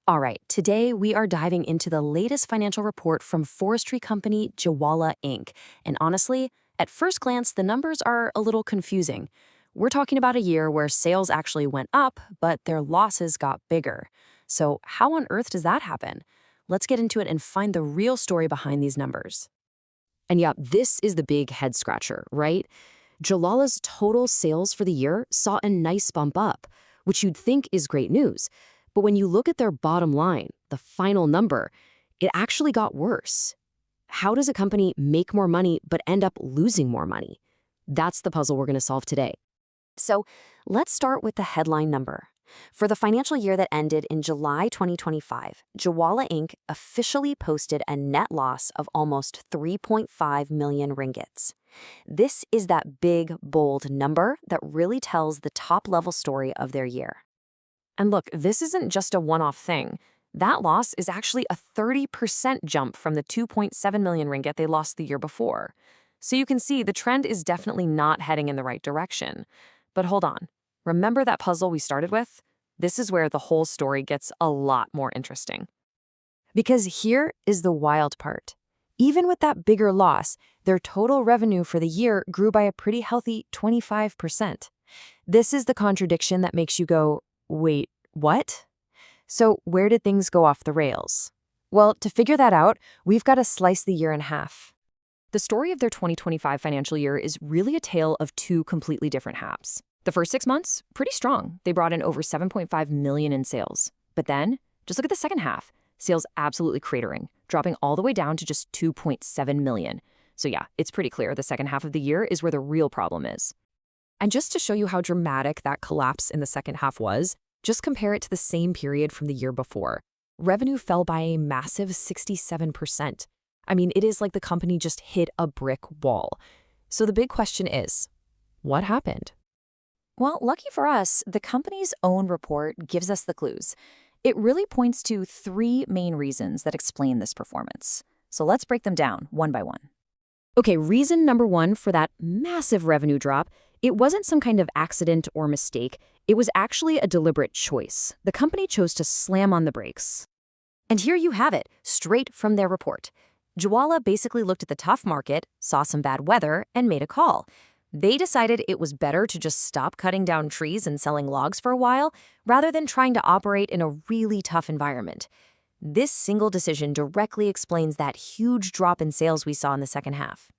All right, today we are diving into the latest financial report from forestry company Jawala Inc. And honestly, at first glance, the numbers are a little confusing. We're talking about a year where sales actually went up, but their losses got bigger. So, how on earth does that happen? Let's get into it and find the real story behind these numbers. And yeah, this is the big head scratcher, right? Jalala's total sales for the year saw a nice bump up, which you'd think is great news. But when you look at their bottom line, the final number, it actually got worse. How does a company make more money but end up losing more money? That's the puzzle we're going to solve today. So let's start with the headline number. For the financial year that ended in July 2025, Jawala Inc. officially posted a net loss of almost 3.5 million ringgits. This is that big, bold number that really tells the top-level story of their year. And look, this isn't just a one-off thing. That loss is actually a 30% jump from the 2.7 million ringgit they lost the year before. So you can see the trend is definitely not heading in the right direction. But hold on. Remember that puzzle we started with? This is where the whole story gets a lot more interesting. Because here is the wild part. Even with that bigger loss, their total revenue for the year grew by a pretty healthy 25%. This is the contradiction that makes you go, wait, what? So where did things go off the rails? Well, to figure that out, we've got to slice the year in half. The story of their 2025 financial year is really a tale of two completely different halves. The first 6 months, pretty strong. They brought in over 7.5 million in sales. But then, just look at the second half. Sales absolutely cratering, dropping all the way down to just 2.7 million. So yeah, it's pretty clear the second half of the year is where the real problem is. And just to show you how dramatic that collapse in the second half was, just compare it to the same period from the year before. Revenue fell by a massive 67%. I mean, it is like the company just hit a brick wall. So the big question is, what happened? Well, lucky for us, the company's own report gives us the clues. It really points to three main reasons that explain this performance. So let's break them down one by one. Okay, reason number one for that massive revenue drop, it wasn't some kind of accident or mistake. It was actually a deliberate choice. The company chose to slam on the brakes. And here you have it, straight from their report. Jawala basically looked at the tough market, saw some bad weather, and made a call. They decided it was better to just stop cutting down trees and selling logs for a while, rather than trying to operate in a really tough environment. This single decision directly explains that huge drop in sales we saw in the second half.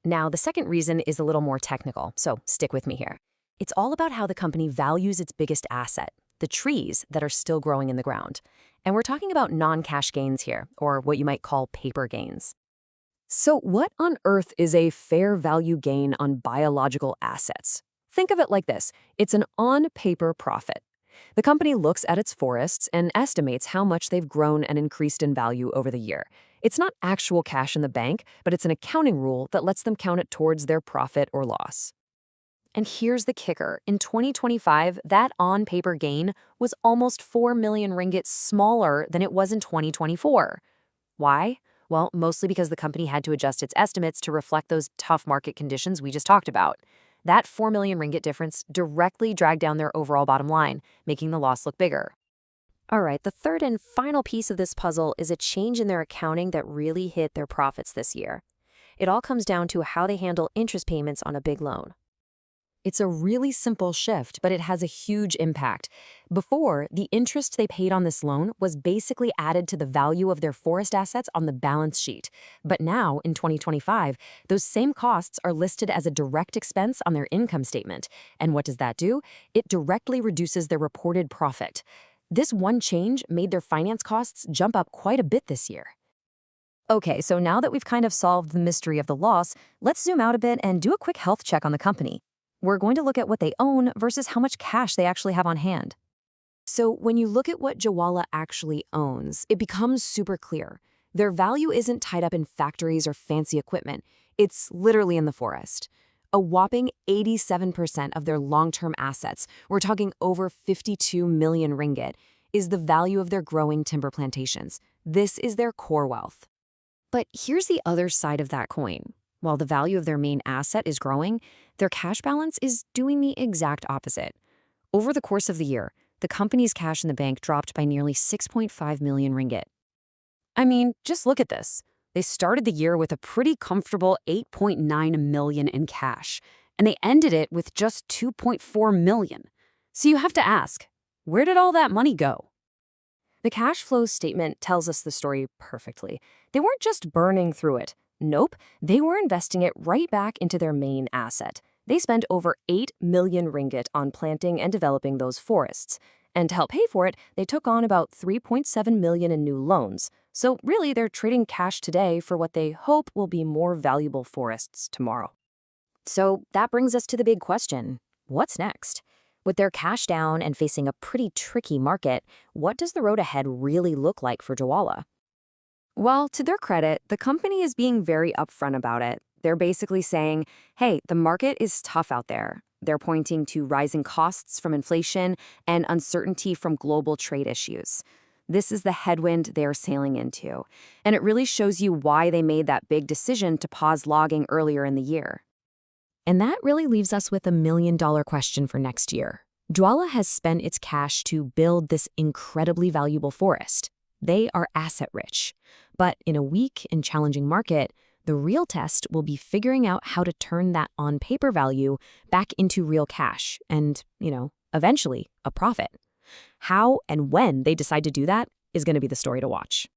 Now, the second reason is a little more technical, so stick with me here. It's all about how the company values its biggest asset, the trees that are still growing in the ground. And we're talking about non-cash gains here, or what you might call paper gains. So what on earth is a fair value gain on biological assets? Think of it like this. It's an on-paper profit. The company looks at its forests and estimates how much they've grown and increased in value over the year. It's not actual cash in the bank, but it's an accounting rule that lets them count it towards their profit or loss. And here's the kicker. In 2025, that on-paper gain was almost 4 million ringgit smaller than it was in 2024. Why? Well, mostly because the company had to adjust its estimates to reflect those tough market conditions we just talked about. That 4 million ringgit difference directly dragged down their overall bottom line, making the loss look bigger. All right, the third and final piece of this puzzle is a change in their accounting that really hit their profits this year. It all comes down to how they handle interest payments on a big loan. It's a really simple shift, but it has a huge impact. Before, the interest they paid on this loan was basically added to the value of their forest assets on the balance sheet. But now, in 2025, those same costs are listed as a direct expense on their income statement. And what does that do? It directly reduces their reported profit. This one change made their finance costs jump up quite a bit this year. Okay, so now that we've kind of solved the mystery of the loss, let's zoom out a bit and do a quick health check on the company. We're going to look at what they own versus how much cash they actually have on hand. So when you look at what Jawala actually owns, it becomes super clear. Their value isn't tied up in factories or fancy equipment. It's literally in the forest. A whopping 87% of their long-term assets, we're talking over 52 million ringgit, is the value of their growing timber plantations. This is their core wealth. But here's the other side of that coin. While the value of their main asset is growing, their cash balance is doing the exact opposite. Over the course of the year, the company's cash in the bank dropped by nearly 6.5 million ringgit. I mean, just look at this. They started the year with a pretty comfortable 8.9 million in cash, and they ended it with just 2.4 million. So you have to ask, where did all that money go? The cash flow statement tells us the story perfectly. They weren't just burning through it. Nope, they were investing it right back into their main asset. They spent over 8 million ringgit on planting and developing those forests. And to help pay for it, they took on about 3.7 million in new loans. So really, they're trading cash today for what they hope will be more valuable forests tomorrow. So that brings us to the big question. What's next? With their cash down and facing a pretty tricky market, what does the road ahead really look like for Jawala? Well, to their credit, the company is being very upfront about it. They're basically saying, hey, the market is tough out there. They're pointing to rising costs from inflation and uncertainty from global trade issues. This is the headwind they're sailing into, and it really shows you why they made that big decision to pause logging earlier in the year. And that really leaves us with $1 million question for next year. Jawala has spent its cash to build this incredibly valuable forest. They are asset-rich. But in a weak and challenging market, the real test will be figuring out how to turn that on-paper value back into real cash and, eventually a profit. How and when they decide to do that is going to be the story to watch.